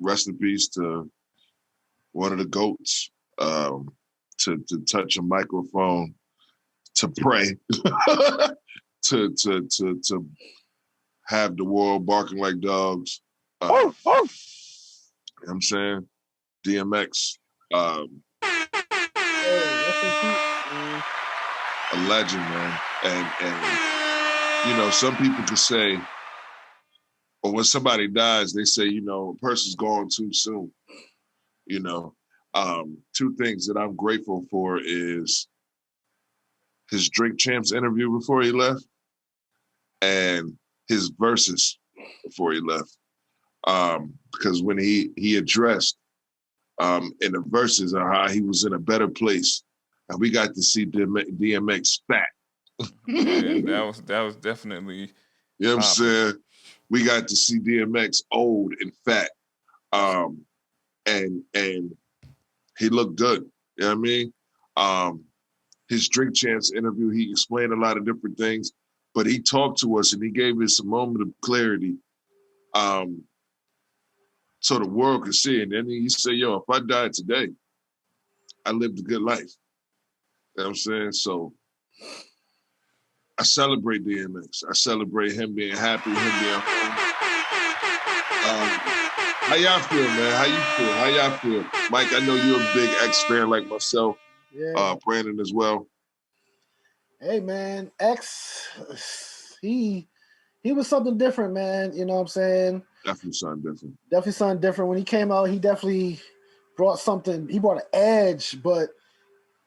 rest in peace to one of the GOATs, to touch a microphone, to pray, to have the world barking like dogs. You know what I'm saying? DMX, Hey, rest in peace, man. a legend, man. And some people could say, or when somebody dies, they say, a person's gone too soon. Two things that I'm grateful for is his Drink Champs interview before he left and his verses before he left. Because when he addressed in the verses on how he was in a better place, and we got to see DMX fat. Man, that was definitely. You know what I'm saying? We got to see DMX old and fat, and he looked good. You know what I mean? His Drink Champs interview, he explained a lot of different things, but he talked to us and he gave us a moment of clarity, so the world could see. And then he said, "Yo, if I died today, I lived a good life." You know what I'm saying? So I celebrate DMX. I celebrate him being happy, him being home. How y'all feel, man? How y'all feel? Mike, I know you're a big X fan like myself. Yeah. Brandon as well. Hey, man, X, he was something different, man. You know what I'm saying? Definitely something different. Definitely something different. When he came out, he definitely brought something. He brought an edge, but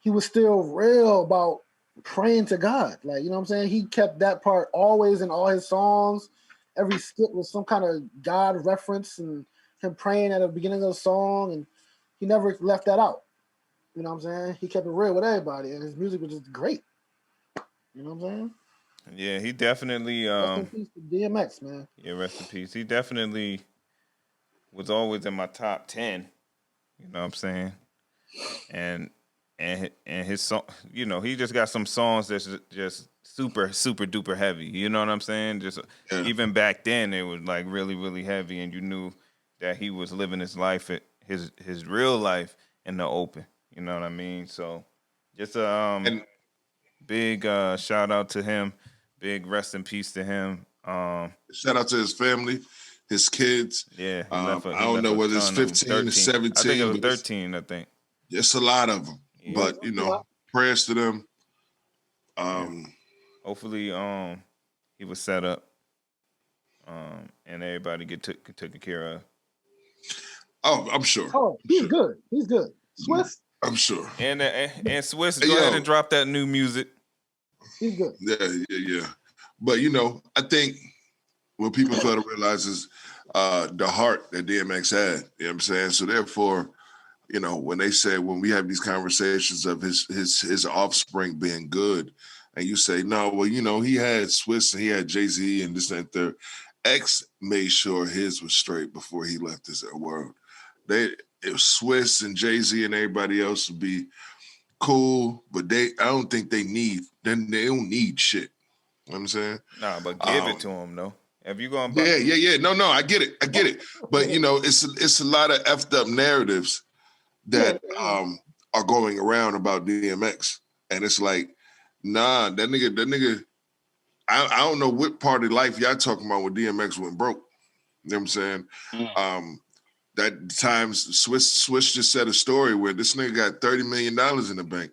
he was still real about praying to God. Like, you know what I'm saying? He kept that part always in all his songs. Every skit was some kind of God reference and him praying at the beginning of the song, and he never left that out. You know what I'm saying? He kept it real with everybody, and his music was just great. You know what I'm saying? Yeah, he definitely. Rest in peace to DMX, man. Yeah, rest in peace. He definitely was always in my top 10. You know what I'm saying? And his song, he just got some songs that's just super duper heavy. You know what I'm saying? Just even back then, it was like really really heavy, and you knew that he was living his life, his real life in the open. You know what I mean? So just a big shout out to him. Big rest in peace to him. Shout out to his family, his kids. Yeah, I don't know whether it's 15 or 17. I think it was 13. I think it's a lot of them, but prayers to them. Hopefully, he was set up, and everybody get taken care of. Oh, I'm sure. Oh, he's good. He's good. Swiss. I'm sure. And Swiss, go ahead and drop that new music. He's good. Yeah. But I think what people fail to realize is the heart that DMX had. You know what I'm saying? So therefore, when they say, when we have these conversations of his offspring being good, and you say, no, well, he had Swiss and he had Jay-Z and this and that. X made sure his was straight before he left this world. It was Swiss and Jay-Z and everybody else would be cool, but I don't think they don't need shit. You know what I'm saying? Nah, but give it to him though. If you going yeah. No, I get it. But it's a lot of effed up narratives that are going around about DMX. And it's like, nah, that nigga, I don't know what part of life y'all talking about when DMX went broke. You know what I'm saying? That times Swiss just said a story where this nigga got $30 million in the bank.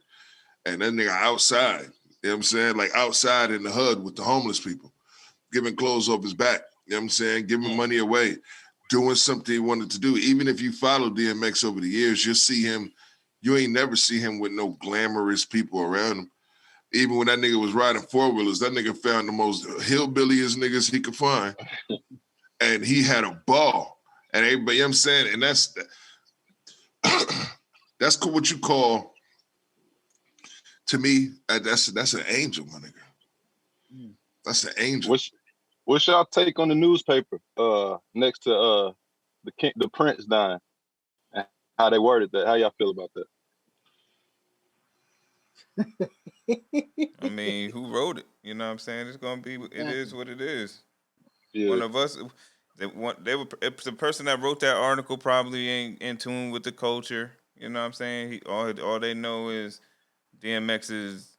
And that nigga outside, you know what I'm saying? Like outside in the hood with the homeless people, giving clothes off his back, you know what I'm saying? Giving money away, doing something he wanted to do. Even if you follow DMX over the years, you'll see him, you ain't never see him with no glamorous people around him. Even when that nigga was riding four-wheelers, that nigga found the most hillbilliest niggas he could find. And he had a ball. And everybody, you know what I'm saying? And that's cool, what you call, to me, that's an angel, my nigga. That's an angel. What's y'all take on the newspaper next to the Prince dying? How they worded that? How y'all feel about that? I mean, who wrote it? You know what I'm saying? It's gonna be. It is what it is. Yeah. One of us. If the person that wrote that article probably ain't in tune with the culture. You know what I'm saying? All they know is DMX's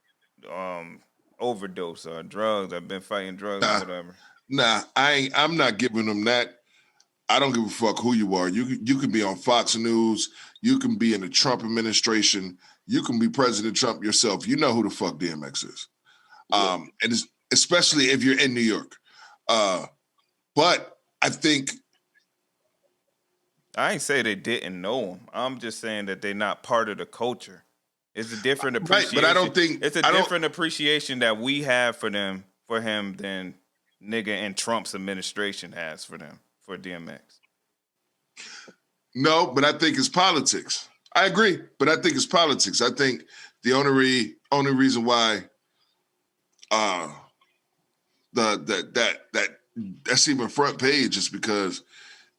overdose or drugs. I've been fighting drugs or whatever. I'm not giving them that. I don't give a fuck who you are. You can be on Fox News. You can be in the Trump administration. You can be President Trump yourself. You know who the fuck DMX is. And especially if you're in New York. But I think I ain't say they didn't know him. I'm just saying that they're not part of the culture. It's a different appreciation. Right, but I don't think it's a different appreciation that we have for him than nigga in Trump's administration has for DMX. No, but I think it's politics. I agree, but I think it's politics. I think the only reason why that's even front page is because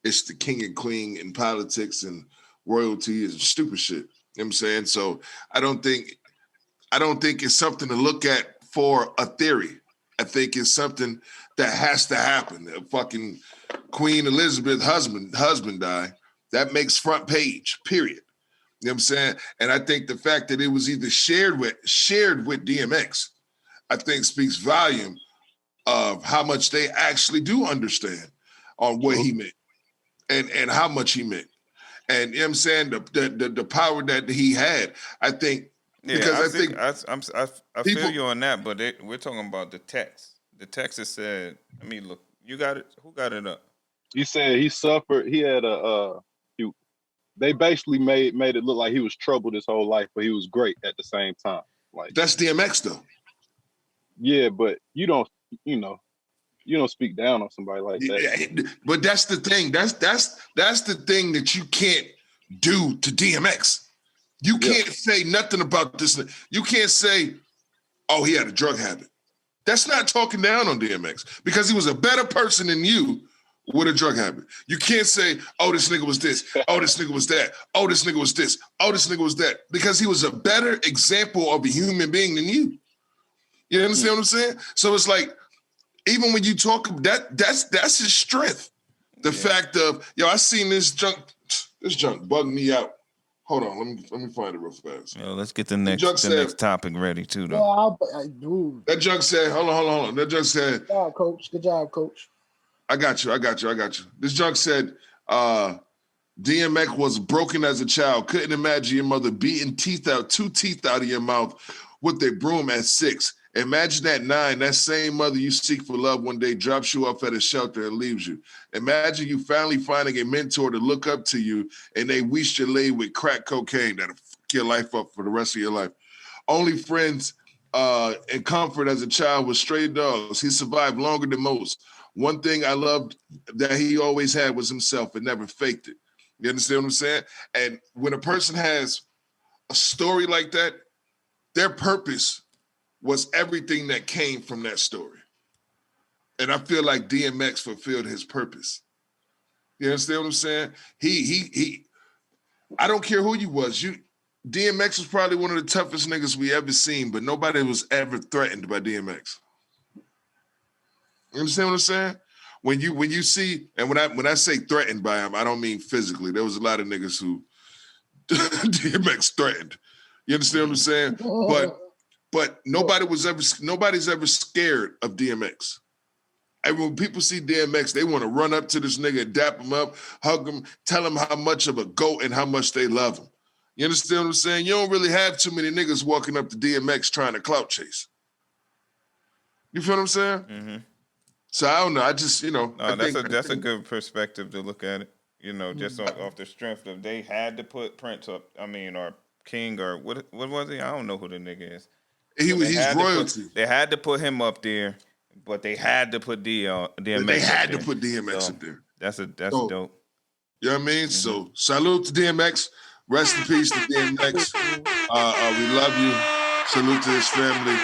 it's the king and queen in politics and royalty and stupid shit. You know what I'm saying? So I don't think it's something to look at for a theory. I think it's something that has to happen. The fucking Queen Elizabeth husband died. That makes front page, period. You know what I'm saying? And I think the fact that it was either shared with DMX, I think speaks volume of how much they actually do understand on what he meant and how much he meant. And you know what I'm saying? The power that he had, I think. Yeah, because I feel you on that, but we're talking about the text. The text has said, I mean, look, you got it. Who got it up? He said he suffered. He had they basically made it look like he was troubled his whole life, but he was great at the same time. Like that's DMX though. Yeah, but you don't speak down on somebody like that. But that's the thing. That's the thing that you can't do to DMX. You can't say nothing about this. You can't say, oh, he had a drug habit. That's not talking down on DMX because he was a better person than you with a drug habit. You can't say, oh, this nigga was this. Oh, this nigga was that. Oh, this nigga was this. Oh, this nigga was that. Because he was a better example of a human being than you. You understand what I'm saying? So it's like, even when you talk, that's his strength. The fact of, I seen this junk bugging me out. Hold on, let me find it real fast. Let's get the next topic ready too, though. That junk said, hold on. That junk said, good job, coach. Good job, coach. I got you. This junk said, DMX was broken as a child. Couldn't imagine your mother beating two teeth out of your mouth with a broom at 6. Imagine at 9, that same mother you seek for love one day drops you off at a shelter and leaves you. Imagine you finally finding a mentor to look up to you and they wish you lay with crack cocaine that'll fuck your life up for the rest of your life. Only friends and comfort as a child was stray dogs. He survived longer than most. One thing I loved that he always had was himself and never faked it. You understand what I'm saying? And when a person has a story like that, their purpose was everything that came from that story. And I feel like DMX fulfilled his purpose. You understand what I'm saying? He I don't care who you was. DMX was probably one of the toughest niggas we ever seen, but nobody was ever threatened by DMX. You understand what I'm saying? When you see, and when I say threatened by him, I don't mean physically. There was a lot of niggas who DMX threatened. You understand what I'm saying? But nobody's ever scared of DMX. And when people see DMX, they want to run up to this nigga, dap him up, hug him, tell him how much of a goat and how much they love him. You understand what I'm saying? You don't really have too many niggas walking up to DMX trying to clout chase. You feel what I'm saying? Mm-hmm. So I don't know. I just, that's a good perspective to look at it. Just off the strength of they had to put Prince up. I mean, or King, or what was he? I don't know who the nigga is. He's royalty. They had to put him up there, but they had to put DMX. They had to put DMX up there. That's dope. You know what I mean? Mm-hmm. So salute to DMX. Rest in peace to DMX. We love you. Salute to his family.